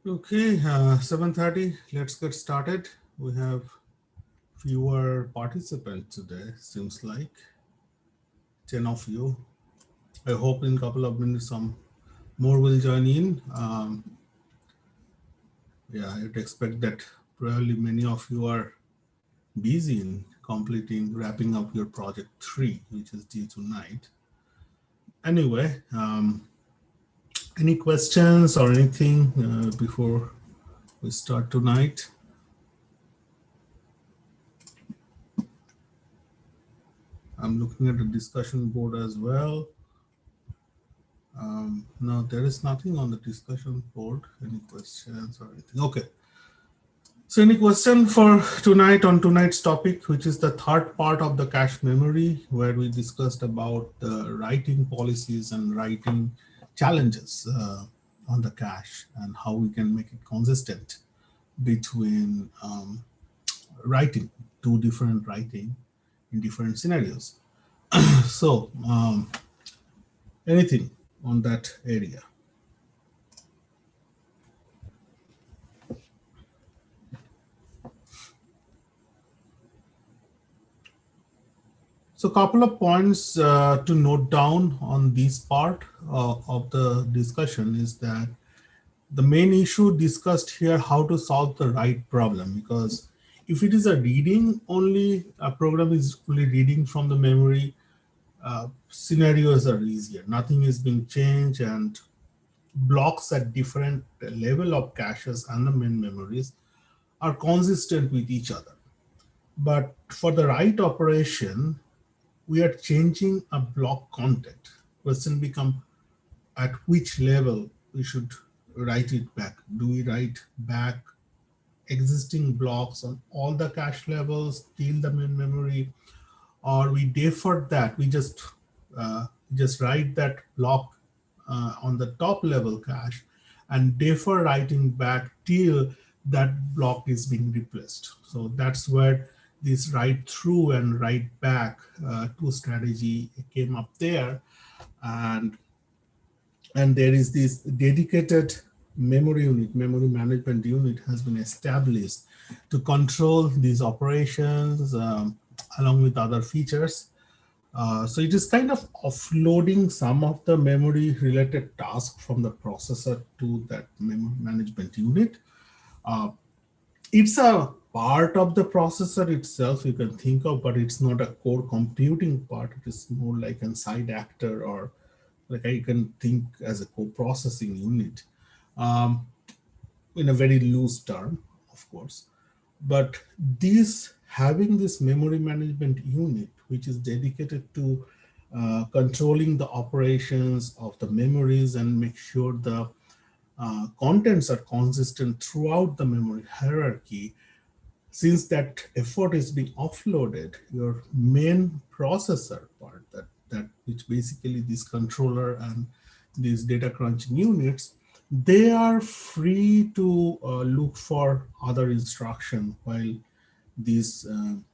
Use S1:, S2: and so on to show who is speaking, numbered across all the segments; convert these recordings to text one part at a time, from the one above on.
S1: Okay, 7:30. Let's get started. We have fewer participants today. Seems like 10 of you. I hope in a couple of minutes some more will join in. Yeah, I'd expect that probably many of you are busy in completing, wrapping up your project 3, which is due tonight. Anyway, any questions or anything before we start tonight? I'm looking at the discussion board as well. No, there is nothing on the discussion board. Any questions or anything? Okay. So any question for tonight on tonight's topic, which is the third part of the cache memory, where we discussed about the writing policies and writing challenges on the cache and how we can make it consistent between writing, two different writing in different scenarios. So anything on that area? So a couple of points to note down on this part of the discussion is that the main issue discussed here, how to solve the right problem, because if it is a reading only, a program is fully reading from the memory, scenarios are easier. Nothing is being changed and blocks at different level of caches and the main memories are consistent with each other. But for the write operation, we are changing a block content. Question become at which level we should write it back. Do we write back existing blocks on all the cache levels till the main memory, or we defer that? We just write that block on the top level cache and defer writing back till that block is being replaced. So that's where this write through and write back two strategy came up there. And and there is this dedicated memory unit, memory management unit has been established to control these operations along with other features. So it is kind of offloading some of the memory related tasks from the processor to that memory management unit. Uh, it's a part of the processor itself you can think of, but it's not a core computing part. It is more like a side actor, or like I can think as a co-processing unit, um, in a very loose term, of course. But this having this memory management unit, which is dedicated to controlling the operations of the memories and make sure the contents are consistent throughout the memory hierarchy, since that effort is being offloaded, your main processor part, that which basically this controller and these data crunching units, they are free to look for other instruction while this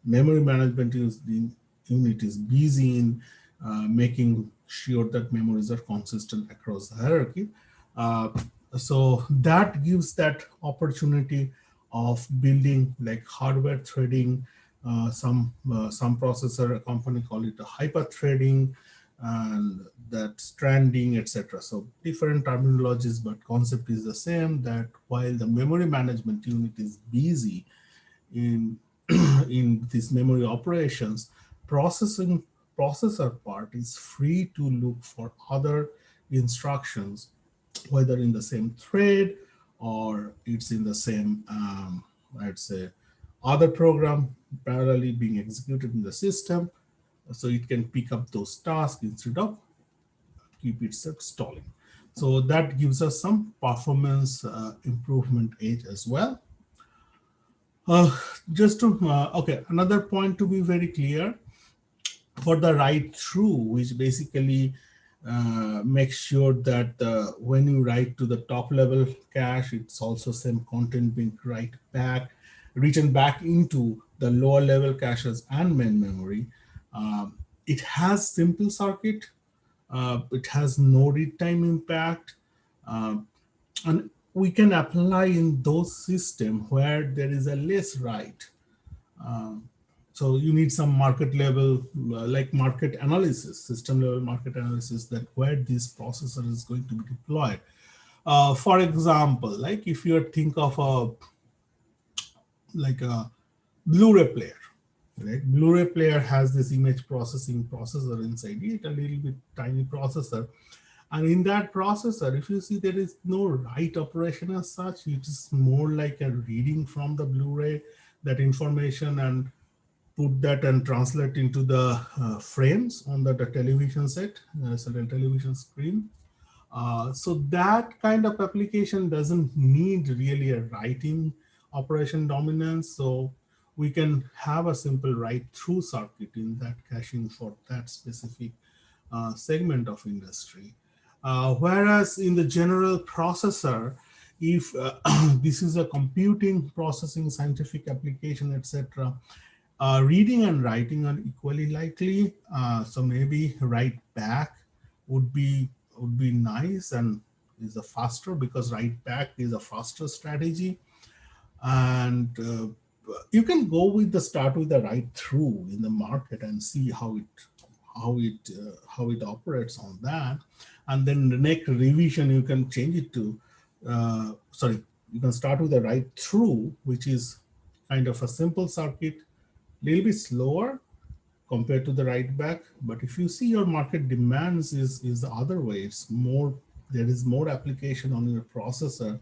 S1: memory management unit is busy in making sure that memories are consistent across the hierarchy. Uh, so that gives that opportunity of building like hardware threading, some processor a company call it a hyper threading, and that stranding, etc. So different terminologies, but concept is the same, that while the memory management unit is busy in in these memory operations, processing processor part is free to look for other instructions, whether in the same thread or it's in the same, I'd say, other program parallelly being executed in the system. So it can pick up those tasks instead of keep itself stalling. So that gives us some performance improvement edge as well. Uh, just to, okay, another point to be very clear, for the write through, which basically makes sure that when you write to the top level cache, it's also same content being written back into the lower level caches and main memory. It has simple circuit. It has no read time impact. Uh, and we can apply in those systems where there is a less write. Um, so you need some market level, like market analysis, system level market analysis, that where this processor is going to be deployed. For example, like if you think of a Blu-ray player, right? Blu-ray player has this image processing processor inside it, a little bit tiny processor. And in that processor, if you see, there is no write operation as such. It is more like a reading from the Blu-ray that information and put that and translate into the frames on the television set, certain television screen. So that kind of application doesn't need really a writing operation dominance. So we can have a simple write-through circuit in that caching for that specific segment of industry. Whereas in the general processor, if this is a computing, processing, scientific application, etc., reading and writing are equally likely. So maybe write back would be nice and is a faster, because write back is a faster strategy. And you can go with the start with the write through in the market and see how it operates on that. And then the next revision you can change it to sorry, you can start with the write through, which is kind of a simple circuit, little bit slower compared to the write back. But if you see your market demands is the other way, it's more, there is more application on your processor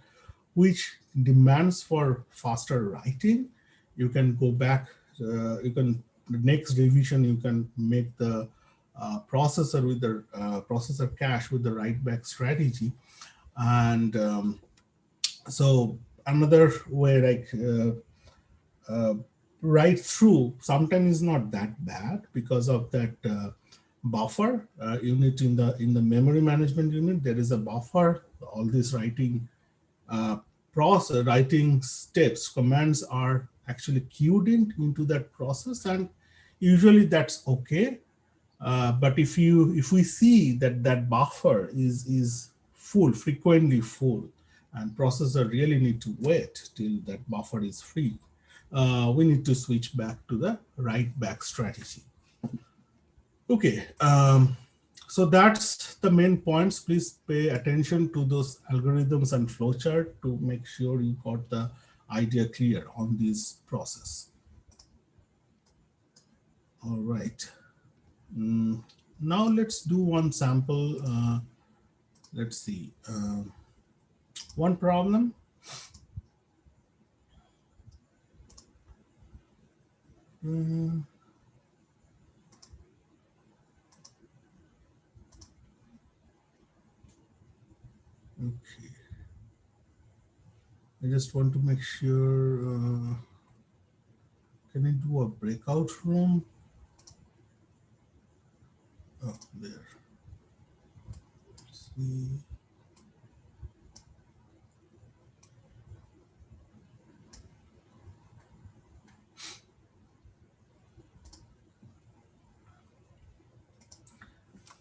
S1: which demands for faster writing. You can go back, you can, the next revision you can make the processor with the processor cache with the write back strategy. And so another way, like uh, write through sometimes is not that bad because of that buffer unit in the memory management unit. There is a buffer. All these writing writing steps, commands are actually queued into that process, and usually that's okay. But if we see that that buffer is full, frequently full, and processor really need to wait till that buffer is free, we need to switch back to the write back strategy. Okay, so that's the main points. Please pay attention to those algorithms and flowchart to make sure you got the idea clear on this process. All right. Mm, Now let's do one sample. Let's see. One problem. Mm, okay. I just want to make sure. Can I do a breakout room? Oh, there. Let's see.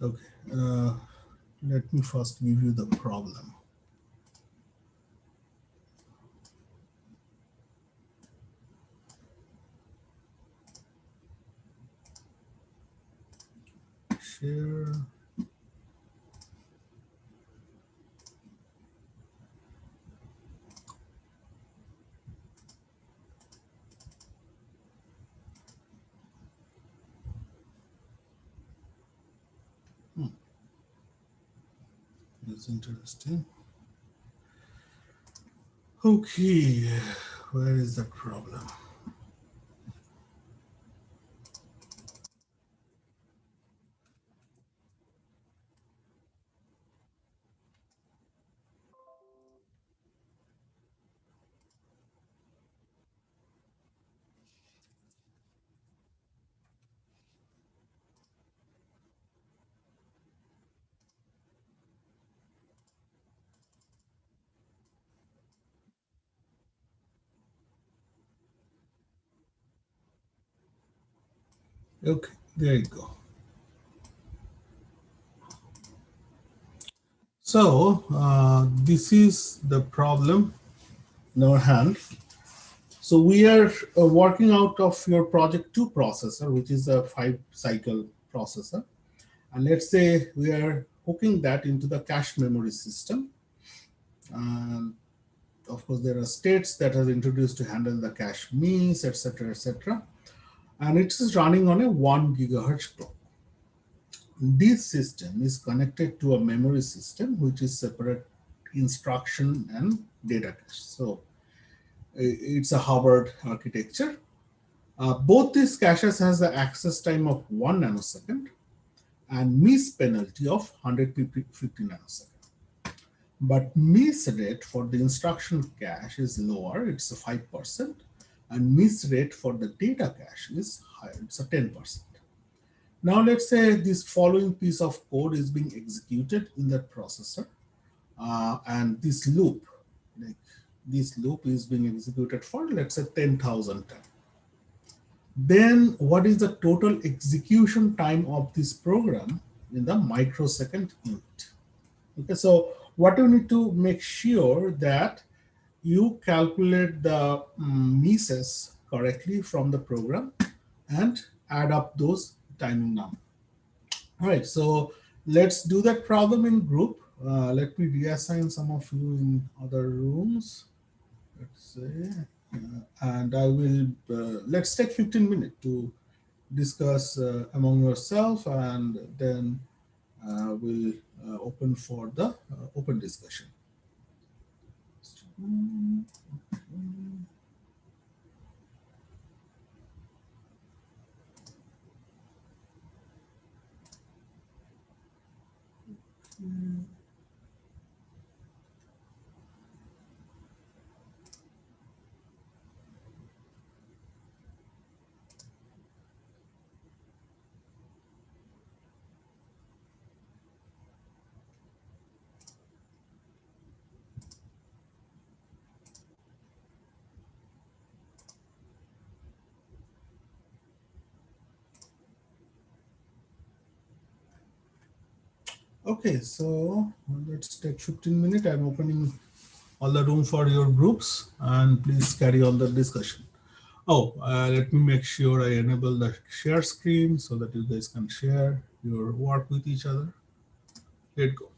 S1: Okay. Let me first give you the problem. Share. That's interesting. Okay, where is the problem? Okay, there you go. So this is the problem in our hand. So we are working out of your project 2 processor, which is a 5-cycle processor. And let's say we are hooking that into the cache memory system. And of course, there are states that are introduced to handle the cache miss, etc., etc. And it is running on a 1 gigahertz clock. This system is connected to a memory system, which is separate instruction and data cache. So it's a Hubbard architecture. Both these caches has the access time of 1 nanosecond and miss penalty of 150 nanosecond. But miss rate for the instruction cache is lower, it's a 5%, and miss rate for the data cache is higher, it's a 10%. Now let's say this following piece of code is being executed in that processor, and this loop, like this loop is being executed for, let's say, 10,000 times. Then what is the total execution time of this program in the microsecond unit? Okay, so what you need to make sure that you calculate the misses correctly from the program and add up those timing numbers. All right, so let's do that problem in group. Let me reassign some of you in other rooms. Let's say, and I will, let's take 15 minutes to discuss among yourself, and then we'll open for the open discussion. Okay, so let's take 15 minutes. I'm opening all the room for your groups, and please carry on the discussion. Oh, let me make sure I enable the share screen so that you guys can share your work with each other. Let go.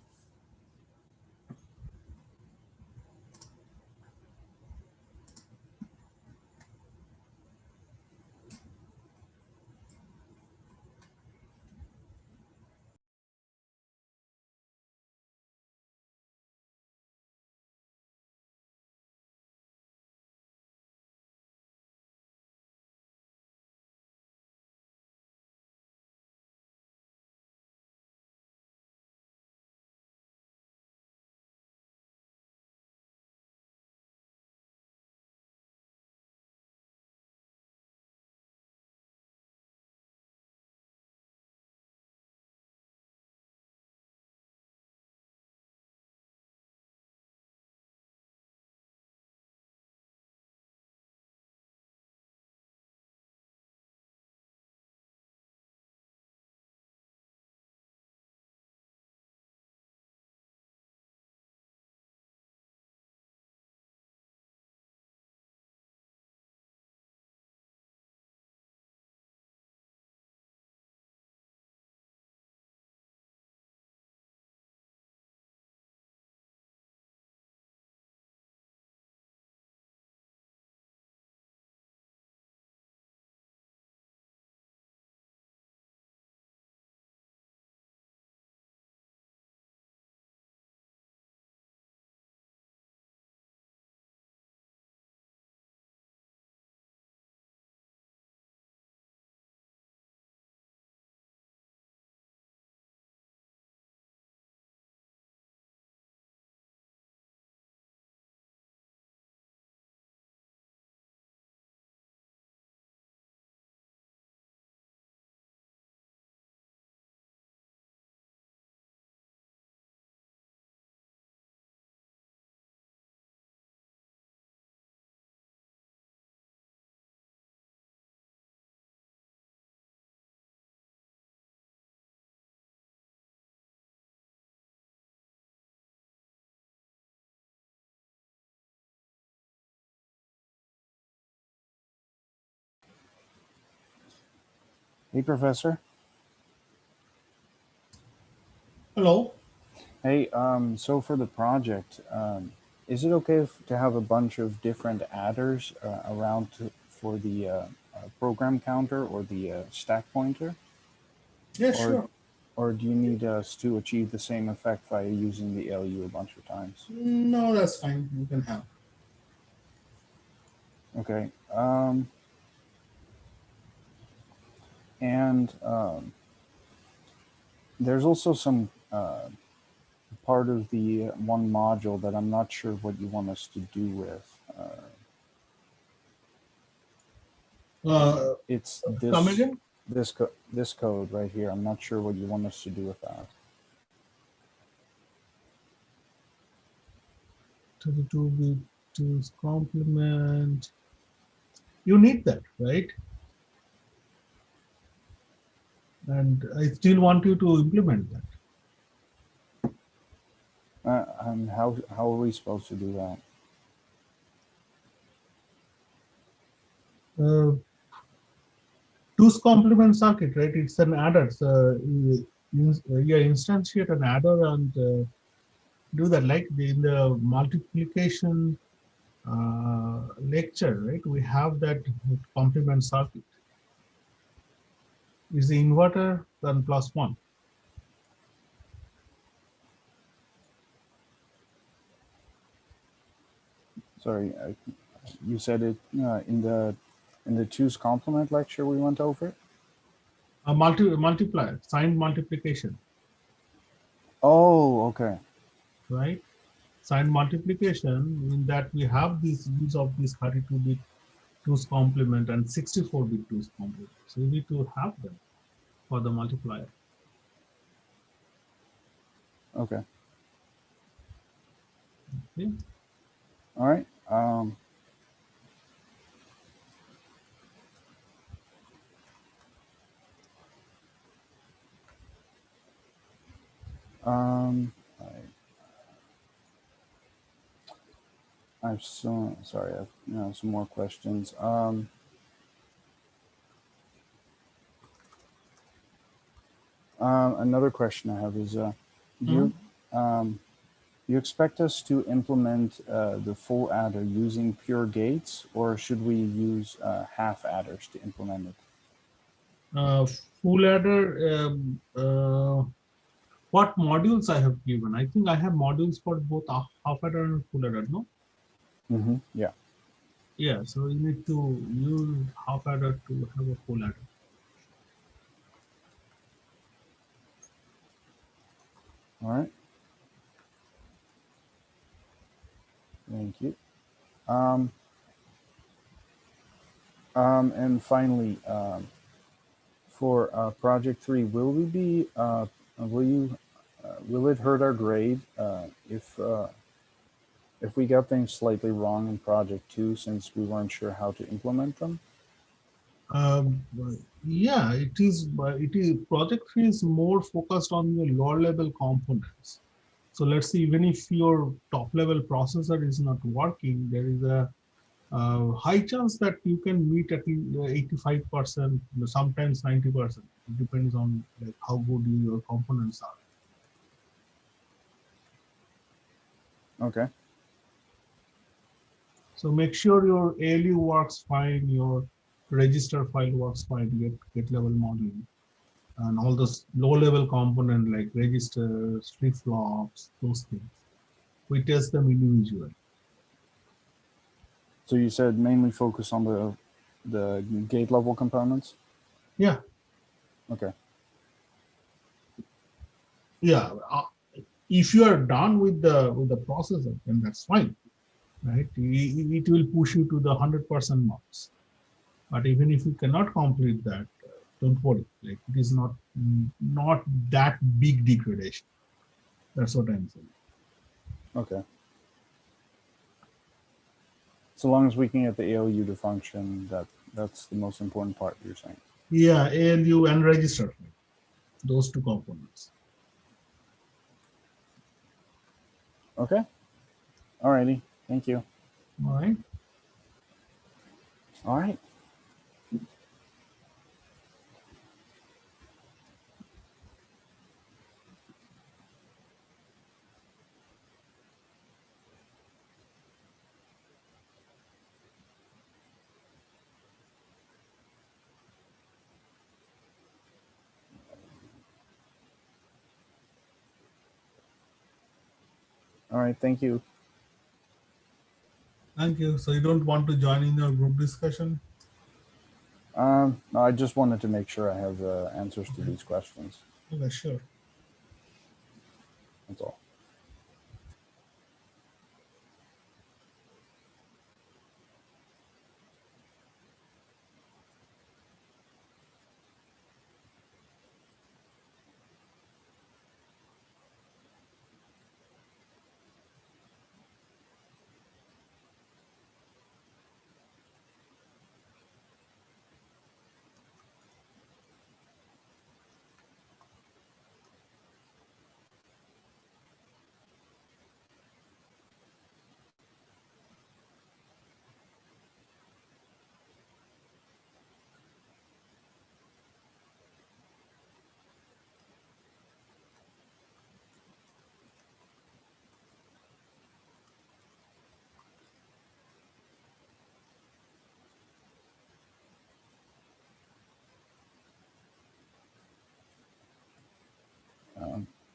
S2: Hey, Professor.
S1: Hello.
S2: Hey, so for the project, is it okay to have a bunch of different adders around for the program counter or the stack pointer?
S1: Yeah,
S2: Or,
S1: sure.
S2: or do you need us to achieve the same effect by using the LU a bunch of times?
S1: No, that's fine. You can have.
S2: Okay. And there's also some part of the one module that I'm not sure what you want us to do with.
S1: Uh,
S2: It's
S1: Come again.
S2: this code right here. I'm not sure what you want us to do with that.
S1: 32-bit two's complement. You need that, right? And I still want you to implement that.
S2: And how are we supposed to do that?
S1: Two's complement circuit, right? It's an adder. So you instantiate an adder and do that. Like in the multiplication lecture, right? We have that complement circuit. Is the inverter then plus one.
S2: Sorry, you said it in the two's complement lecture we went over.
S1: A multiplier, signed multiplication,
S2: Oh, okay.
S1: right? Signed multiplication in that we have this use of this 32-bit two's complement and 64-bit two's complement. So we need to have them for the multiplier.
S2: Okay.
S1: Okay.
S2: All right. Um, I've some sorry. I've some more questions. Another question I have is, do you
S1: Mhm.
S2: um, you expect us to implement the full adder using pure gates, or should we use half adders to implement it?
S1: Uh, Full adder, what modules I have given? I think I have modules for both half adder and full adder, no?
S2: Yeah.
S1: Yeah, so you need to use half adder to have a full adder.
S2: All right. Thank you. Um, and finally, for project 3, will we be will you will it hurt our grade if we got things slightly wrong in project 2 since we weren't sure how to implement them?
S1: Um, yeah, it is. It is project three is more focused on your lower level components. So let's say even if your top level processor is not working, there is a high chance that you can meet at least 85%, sometimes 90%. It depends on like how good your components are.
S2: Okay.
S1: So make sure your ALU works fine, your register file works fine, your get level module, and all those low level component like registers, flip flops, those things. We test them individually.
S2: So you said mainly focus on the gate level components.
S1: Yeah,
S2: Okay.
S1: yeah. If you are done with the processor, then that's fine, right? It will push you to the 100% marks. But even if you cannot complete that, don't worry. Like it is not that big degradation. That's what I'm saying.
S2: Okay. So long as we can get the ALU to function, that's the most important part. You're saying.
S1: Yeah, ALU and register file, those two components.
S2: Okay. Alrighty. Thank you.
S1: All right.
S2: All right. All right. Thank you.
S1: Thank you. So you don't want to join in your group discussion?
S2: No, I just wanted to make sure I have answers to
S1: Okay.
S2: these questions.
S1: Okay, sure.
S2: That's all.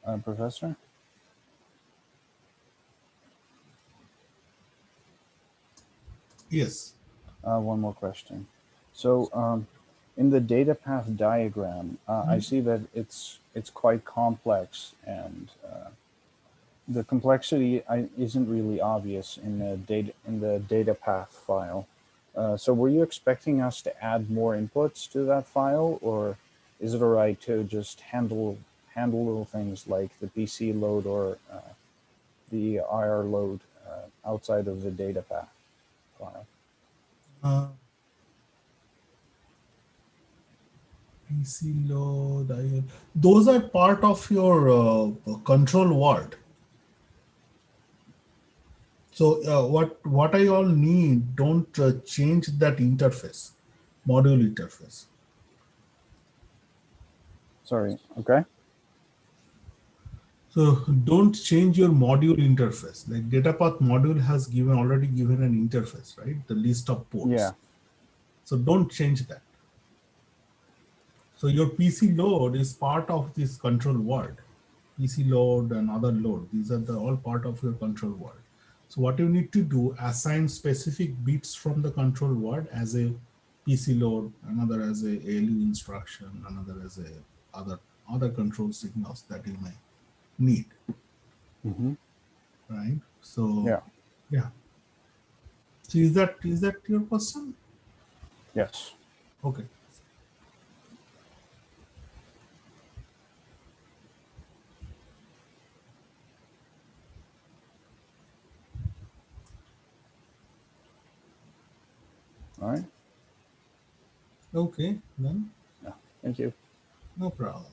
S2: Um, Professor,
S1: Yes.
S2: one more question. So, in the data path diagram, I
S1: Mhm.
S2: see that it's quite complex, and the complexity isn't really obvious in the data path file. So, were you expecting us to add more inputs to that file, or is it alright to just handle little things like the PC load or the IR load outside of the data path file?
S1: Uh, PC load, those are part of your control word. So what I all need, don't change that interface, module interface.
S2: Sorry. Okay.
S1: So don't change your module interface. Like data path module has given already given an interface, right? The list of
S2: Yeah.
S1: ports. So don't change that. So your PC load is part of this control word. PC load and other load. These are all part of your control word. So what you need to do, assign specific bits from the control word as a PC load, another as a ALU instruction, another as a other control signals that you may need,
S2: Hmm.
S1: right? So
S2: Yeah.
S1: yeah. So is that your question?
S2: Yes.
S1: Okay.
S2: All right.
S1: Okay, then
S2: Yeah. Thank you.
S1: no problem.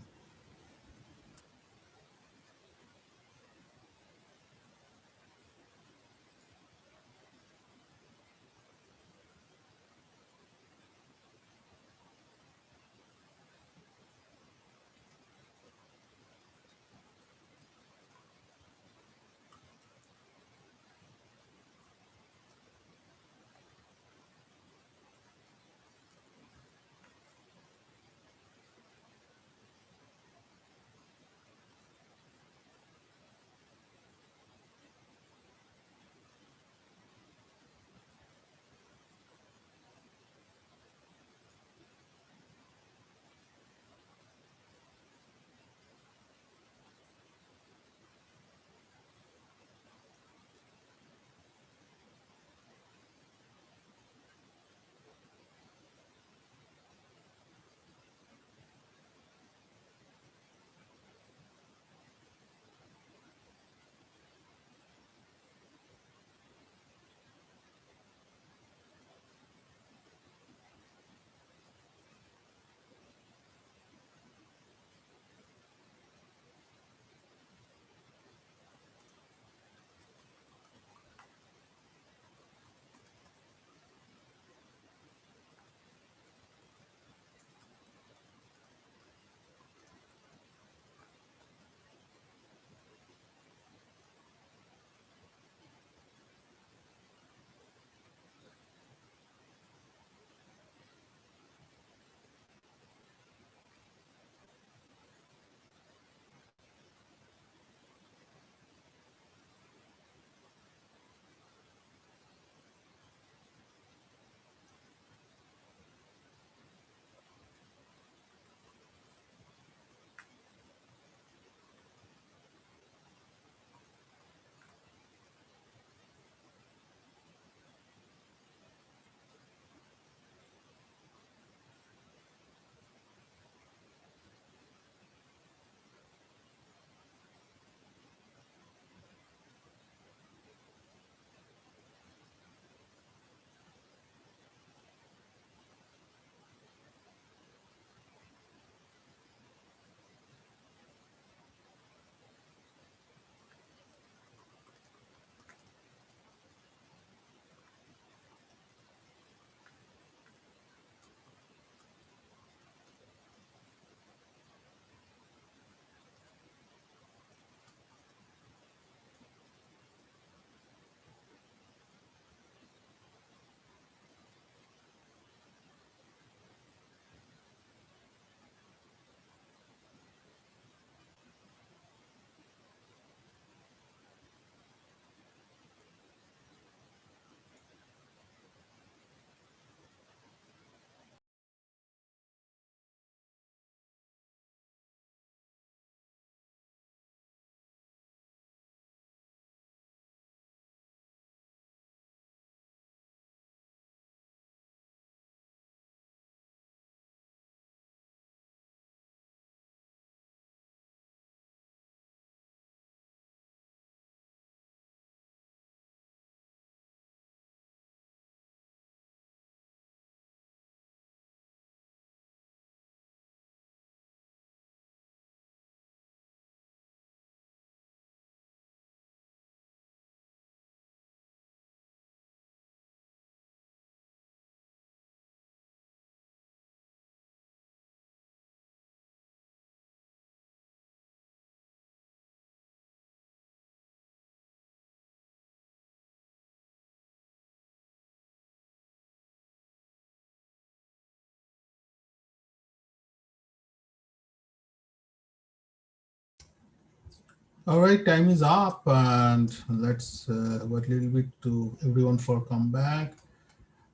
S1: All right, time is up, and let's wait a little bit to everyone for come back.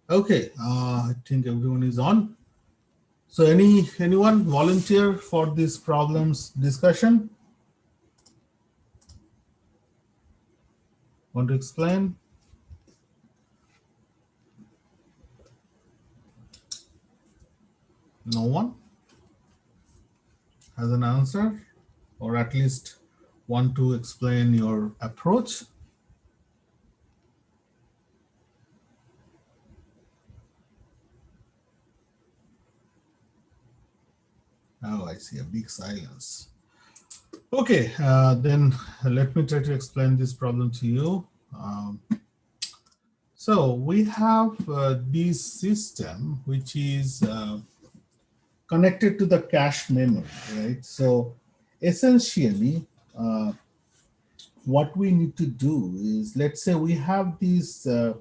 S1: Okay, I think everyone is on. So, anyone volunteer for this problems discussion? Want to explain? No one has an answer, or at least want to explain your approach. Oh, I see a big silence. Okay, then let me try to explain this problem to you. Um, so we have this system which is connected to the cache memory, right? So essentially, uh, what we need to do is, let's say we have these uh,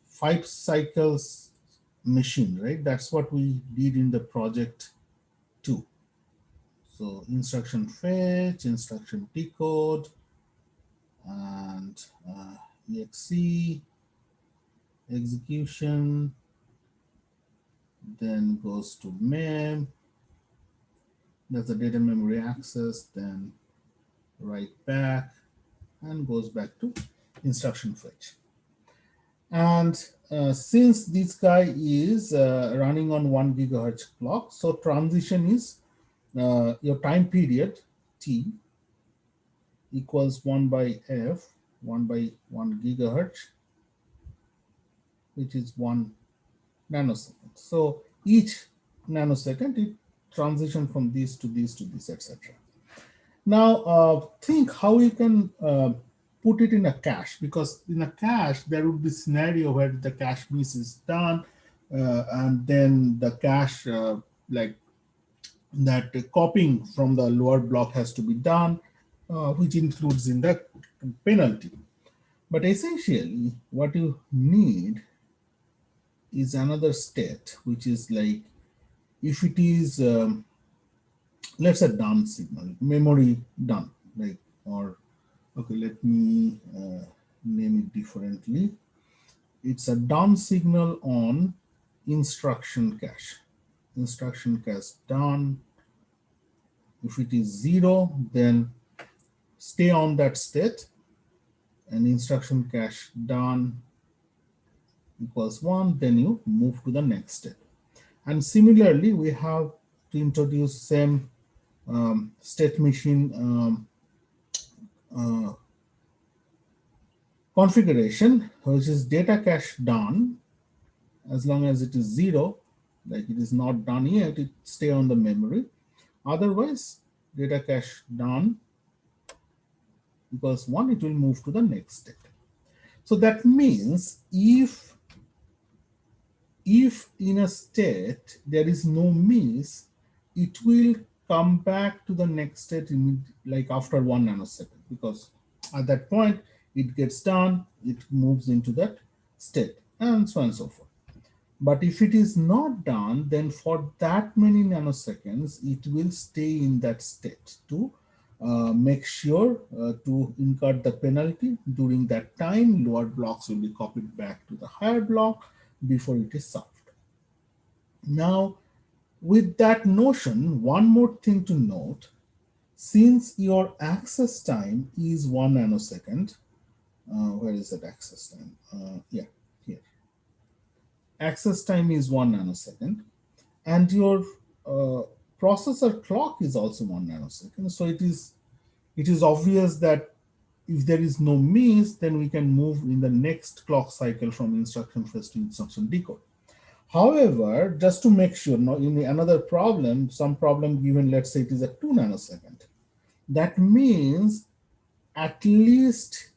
S1: 5 cycles machine, right? That's what we did in the project 2. So instruction fetch, instruction decode, and exe, execution, then goes to mem, that's the data memory access, then write back, and goes back to instruction fetch. And since this guy is running on 1 gigahertz clock, so transition is your time period t equals 1 by f, 1 by 1 gigahertz, which is 1 nanosecond. So each nanosecond it transition from this to this to this, etc. Now think how you can put it in a cache, because in a cache there would be scenario where the cache miss is done, and then the cache like that copying from the lower block has to be done, which includes in the penalty. But essentially what you need is another state, which is like if it is let's say done signal, memory done, like, or okay, let me name it differently. It's a done signal on instruction cache. Instruction cache done. If it is 0, then stay on that state, and instruction cache done equals 1, then you move to the next step. And similarly, we have to introduce same state machine uh, configuration, which is data cache done. As long as it is 0, like it is not done yet, it stay on the memory. Otherwise, data cache done equals 1, it will move to the next state. So that means if in a state there is no miss, it will come back to the next state like after 1 nanosecond, because at that point it gets done, it moves into that state, and so on and so forth. But if it is not done, then for that many nanoseconds, it will stay in that state to make sure to incur the penalty. During that time, lower blocks will be copied back to the higher block before it is solved. Now, with that notion, one more thing to note, since your access time is 1 nanosecond, where is that access time? Yeah, here. Access time is 1 nanosecond, and your uh, processor clock is also 1 nanosecond. So it is obvious that if there is no miss, then we can move in the next clock cycle from instruction fetch to instruction decode. However, just to make sure, now in another problem, some problem given, let's say it is a 2 nanosecond. That means at least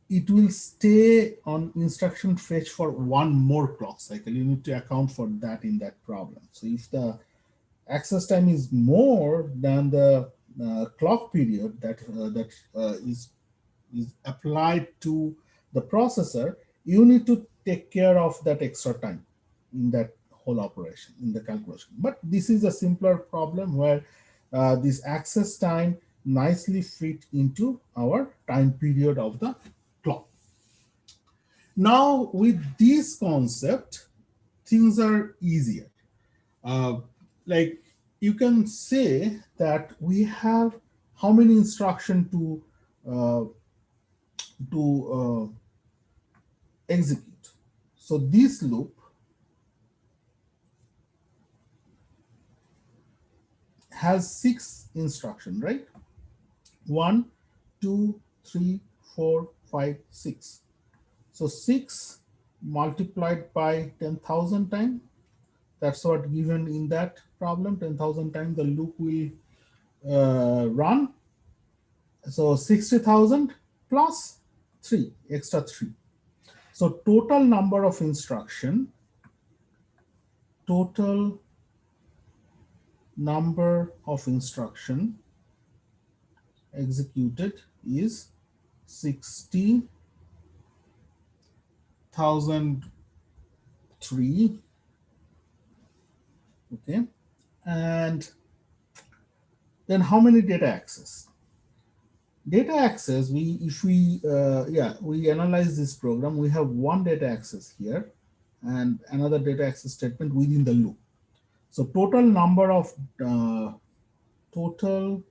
S1: it will stay on instruction fetch for one more clock cycle. You need to account for that in that problem. So if the access time is more than the clock period that is applied to the processor, you need to take care of that extra time in that whole operation in the calculation. But this is a simpler problem where this access time nicely fit into our time period of the clock. Now, with this concept, things are easier. Uh, like you can say that we have how many instruction uh, to execute. So this loop has 6 instruction, right? 1, 2, 3, 4, 5, 6. So 6 multiplied by 10,000 times. That's what given in that problem. 10,000 times the loop will run. So 60,000 plus 3, extra 3. So total number of instruction executed is 60,003. Okay. And then how many data access? Data access, we if we yeah, we analyze this program, we have one data access here and another data access statement within the loop. So uh, total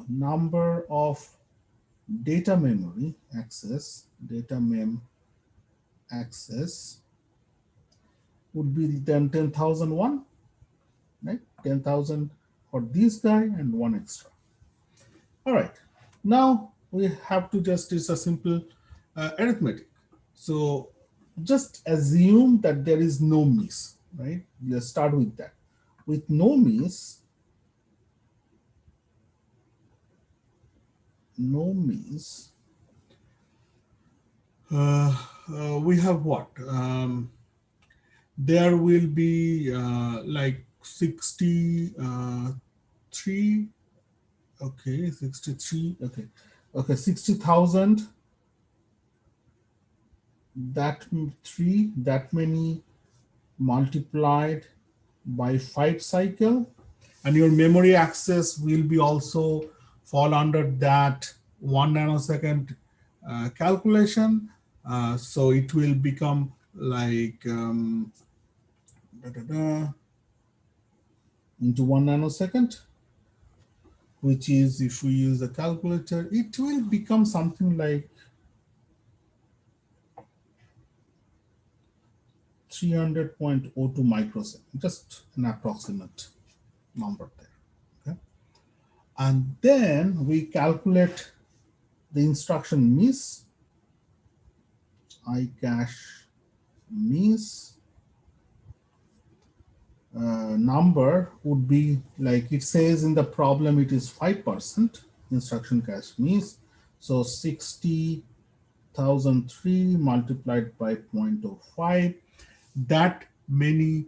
S1: number of data mem access would be then 10,001, right? 10,000 for this guy and one extra. All right. Now we have to just, it's a simple arithmetic. So just assume that there is no miss, right? Let's start with that. With no miss, no miss, we have what? There will be like 63, okay, 63, okay, okay, 60,000, that that many multiplied by 5 cycle, and your memory access will be also fall under that 1 nanosecond calculation. So it will become like da, da, da, into 1 nanosecond, which is, if we use a calculator, it will become something like 300.02 microsecond, just an approximate number there. Okay. And then we calculate the instruction miss, I cache miss number would be, like it says in the problem, it is 5% instruction cache miss. So 60,003 multiplied by 0.05, that many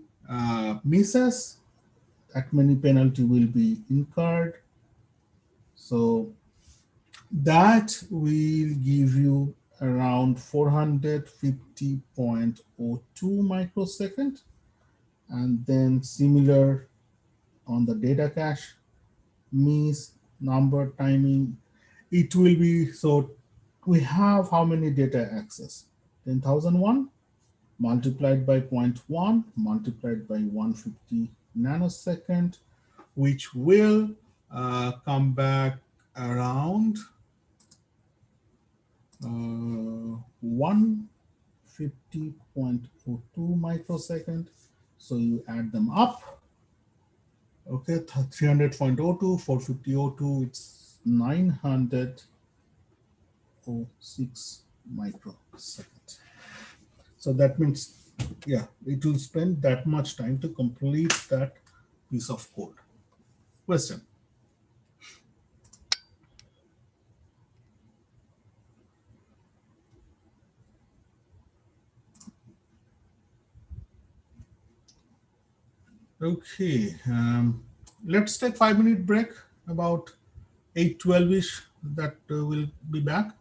S1: misses, that many penalty will be incurred. So that will give you around 450.02 microsecond. And then similar on the data cache miss number timing, it will be, so we have how many data access? 10,001 multiplied by 0.1 multiplied by 150 nanosecond, which will come back around 150.02 microsecond. So you add them up. Okay, 300.02, 450.02, it's 906 microsecond. So that means, yeah, it will spend that much time to complete that piece of code. Question? Okay, let's take 5-minute break, about 8:12ish, that will be back.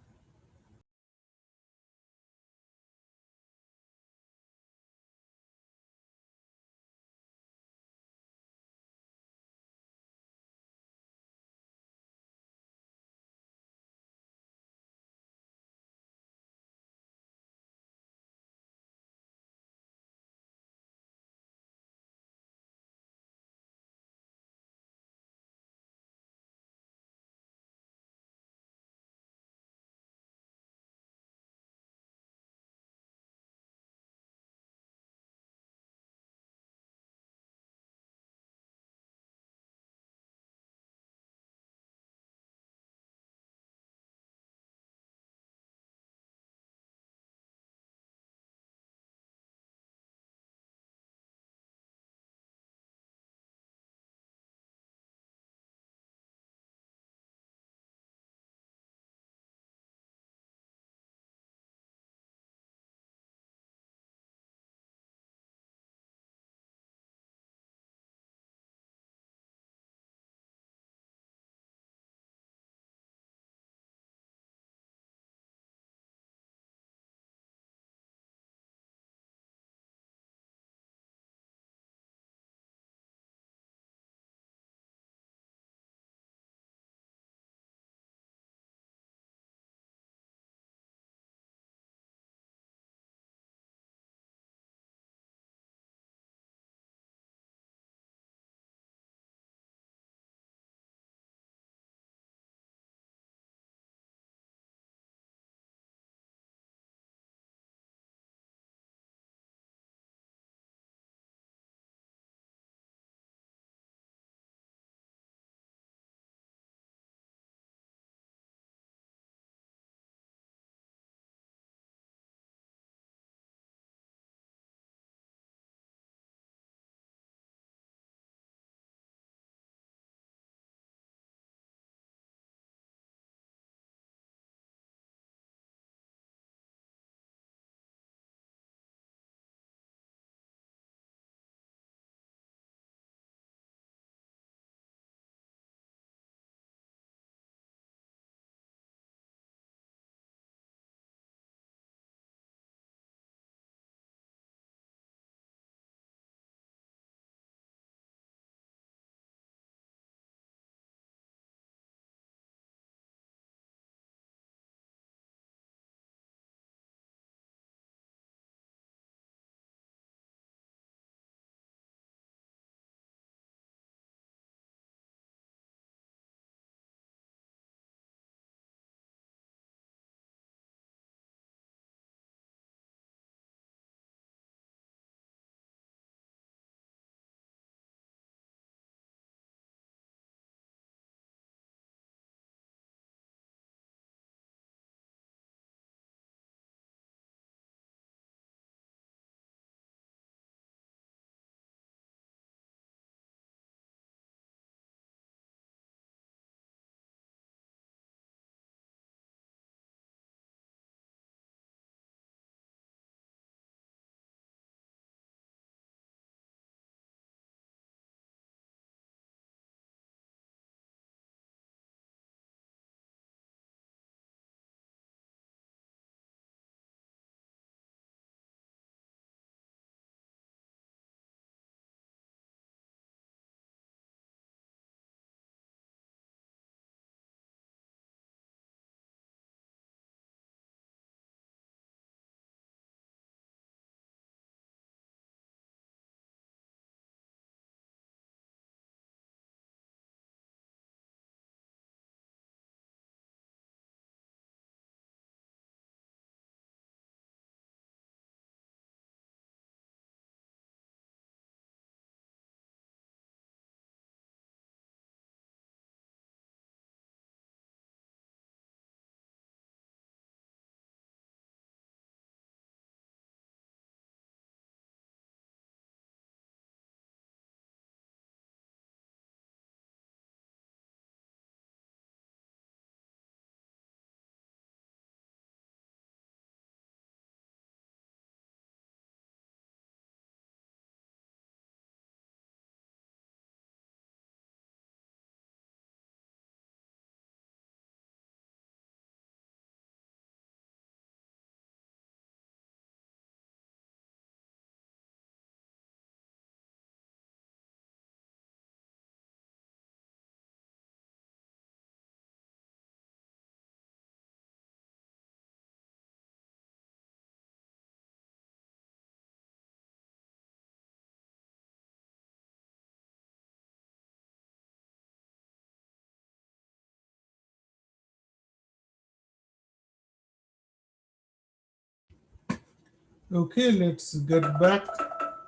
S1: Okay, let's get back.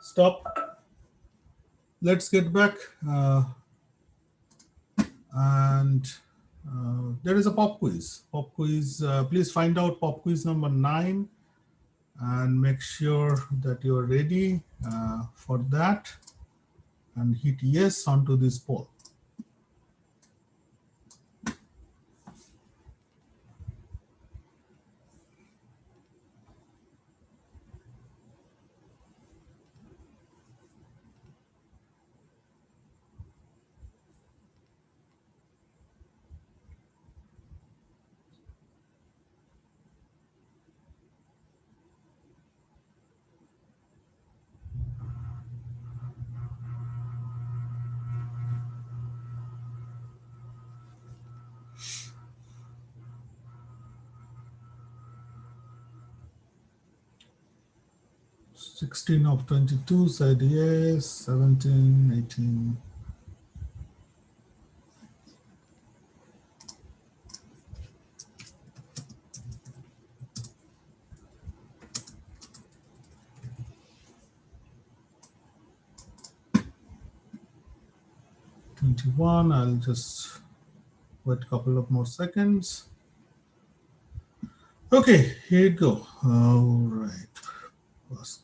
S1: Stop. Let's get back. And there is a pop quiz. Pop quiz. Please find out pop quiz number 9 and make sure that you are ready for that and hit yes onto this poll. Sixteen of 22 said yes, 17, 18. I'll just wait a couple of more seconds. Okay, here you go. All right. Passcode.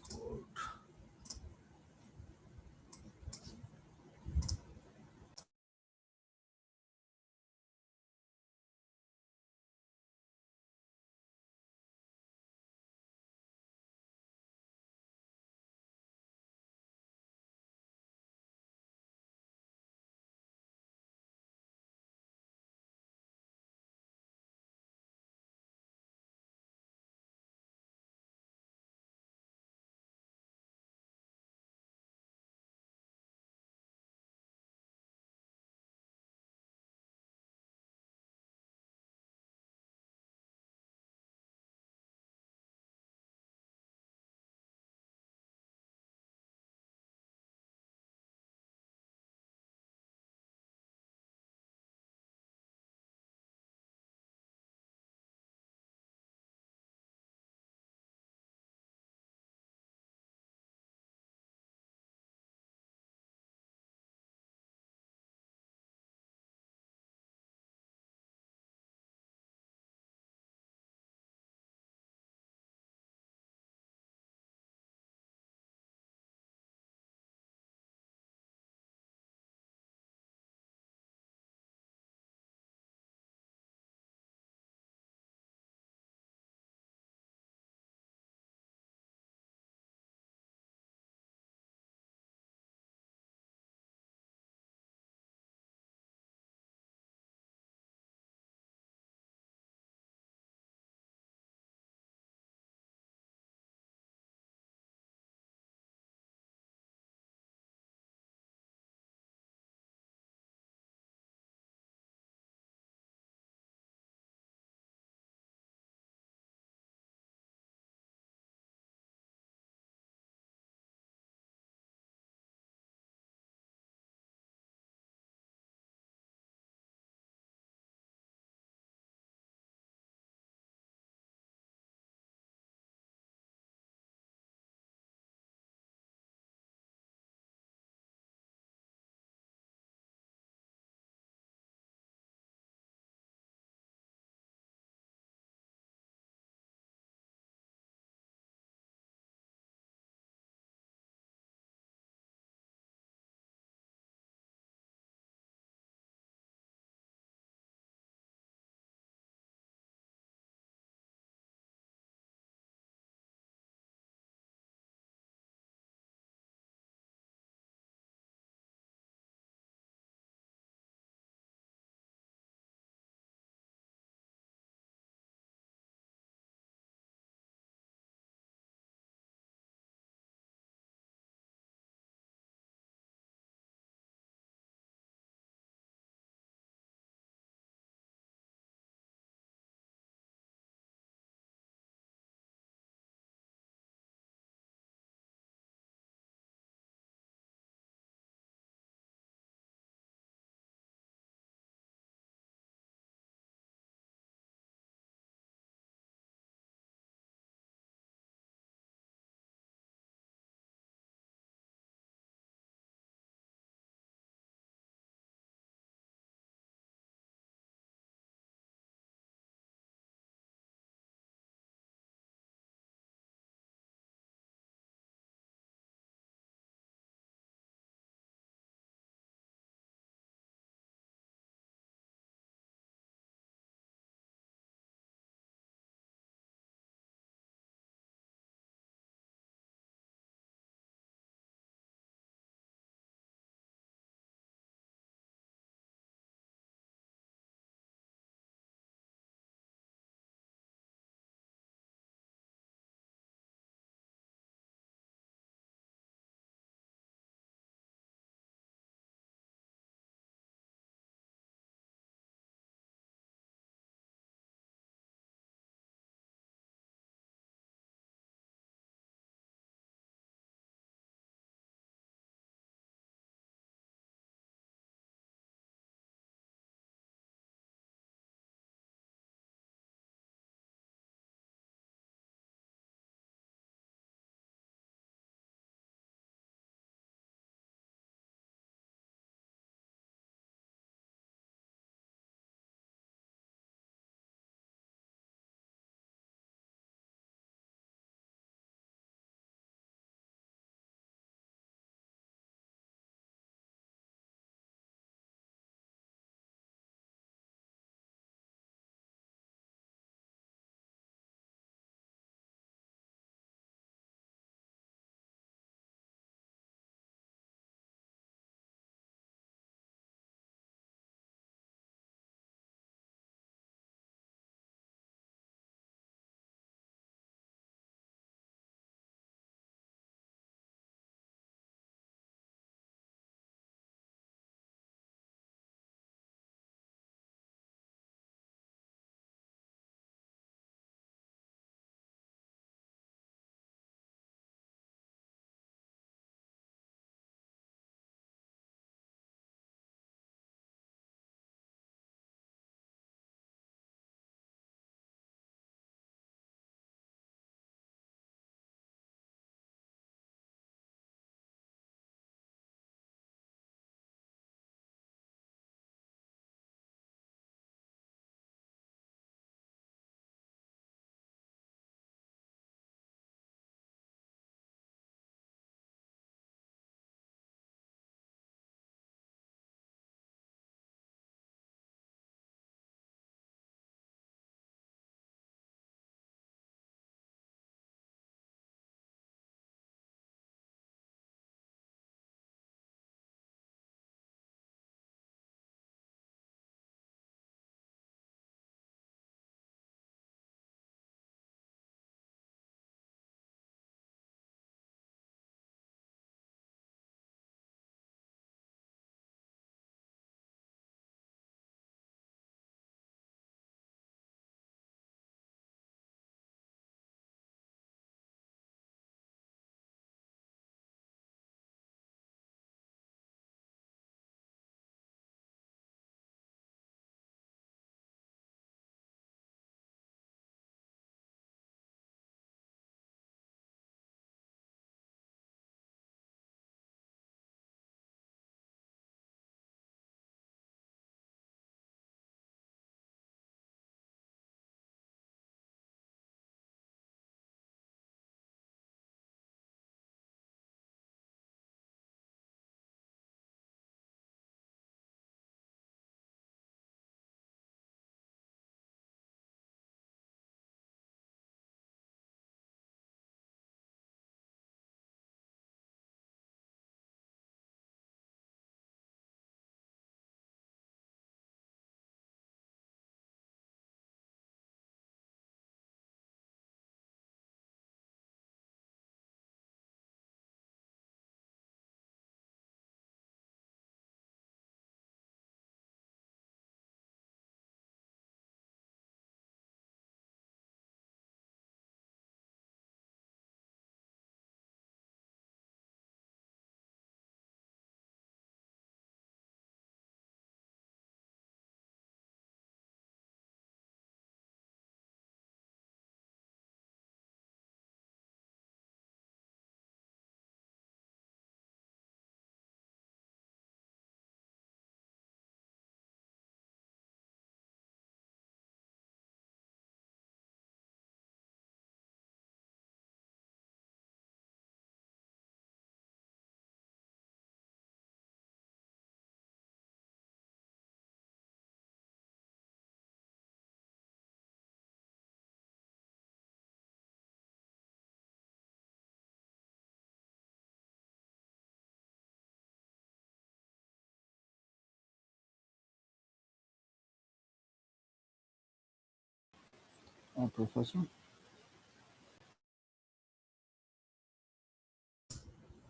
S2: Professor?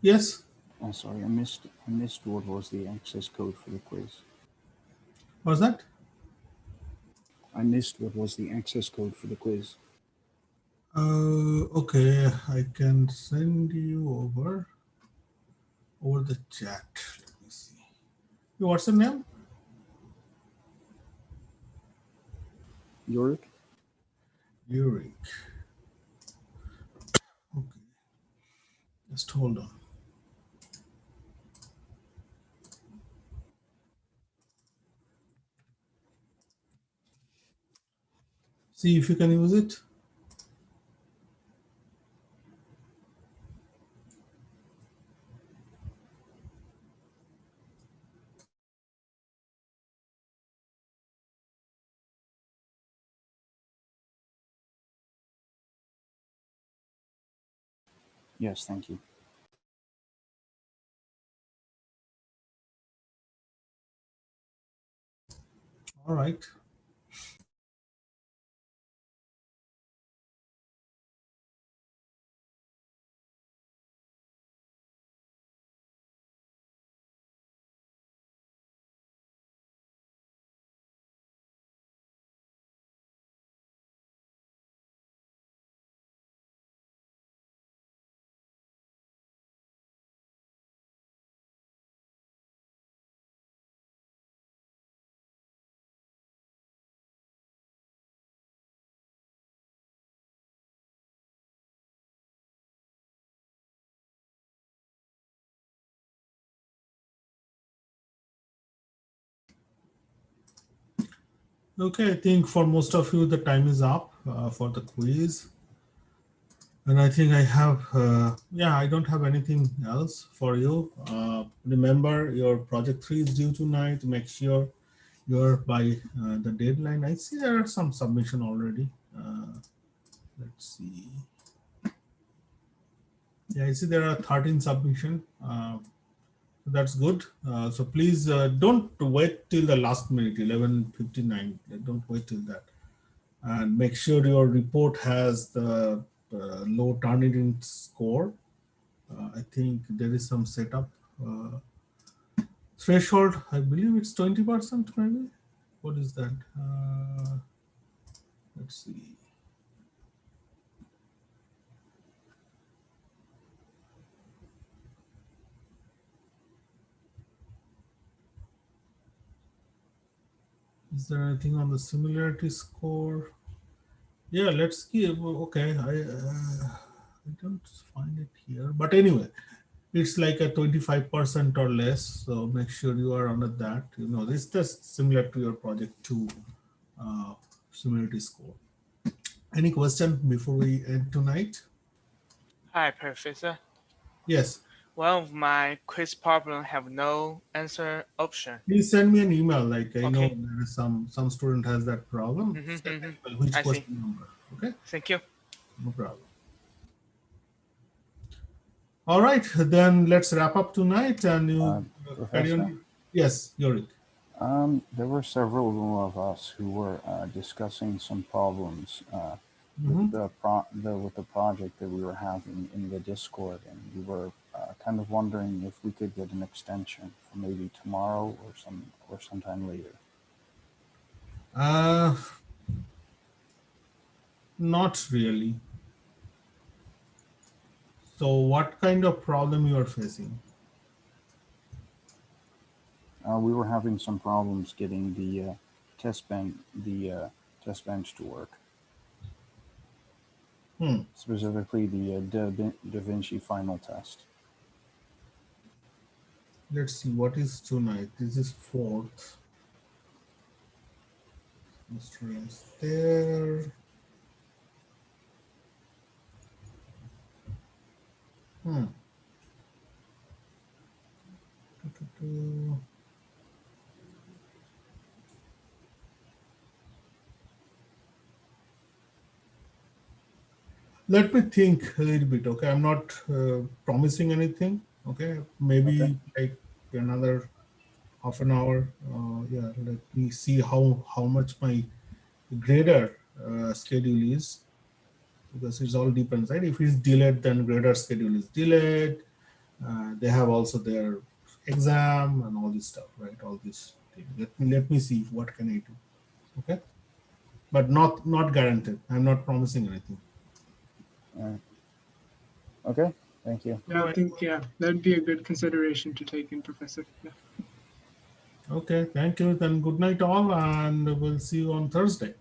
S1: Yes.
S2: Sorry, I missed what was the access code for the quiz.
S1: What's that?
S2: I missed what was the access code for the quiz.
S1: Okay, I can send you over the chat. Let me see. What's your name?
S2: Yorick?
S1: Yurik. Okay, just hold on. See if you can use it.
S2: Yes, thank you.
S1: All right. Okay, I think for most of you, the time is up for the quiz. And I think I have, yeah, I don't have anything else for you. Remember, your project 3 is due tonight. Make sure you're by the deadline. I see there are some submission already. Let's see. Yeah, I see there are 13 submission. That's good. So please don't wait till the last minute, 11:59. Don't wait till that. And make sure your report has the low Turnitin score. I think there is some setup threshold. I believe it's 20% maybe. What is that? Let's see. Is there anything on the similarity score? Yeah, let's give. Okay, I don't find it here. But anyway, it's like a 25% or less. So make sure you are under that. You know, this is just similar to your project 2 uh, similarity score. Any question before we end tonight?
S3: Hi, Professor.
S1: Yes.
S3: One of my quiz problem have no answer option.
S1: Please send me an email. Like I know
S3: Okay.
S1: there is some student has that problem. Send
S3: Mm-hmm.
S1: an email. Which
S3: I see.
S1: question number? Okay,
S3: Thank you.
S1: no problem. All right, then let's wrap up tonight and you carry
S2: Professor?
S1: on. Yes, Yorick.
S2: There were several of us who were discussing some problems with
S1: Mhm.
S2: with the project that we were having in the Discord, and we were kind of wondering if we could get an extension for maybe tomorrow or sometime later.
S1: Uh, Not really. So, what kind of problem you are facing?
S2: We were having some problems getting the test bench to work,
S1: Hmm.
S2: specifically the Da Vinci final test.
S1: Let's see. What is tonight? This is fourth. Mr. is there. Hmm. Tu. Let me think a little bit. Okay, I'm not promising anything. Okay,
S2: Okay.
S1: maybe like another half an hour. Yeah, let me see how much my grader schedule is, because it all depends, right? If it's delayed, then grader schedule is delayed. They have also their exam and all this stuff, right? All this thing. Let me see what can I do. Okay, but not guaranteed. I'm not promising anything.
S2: Okay, thank you.
S4: Yeah, I think that'd be a good consideration to take in, Professor. Yeah.
S1: Okay, thank you. Then good night all, and we'll see you on Thursday.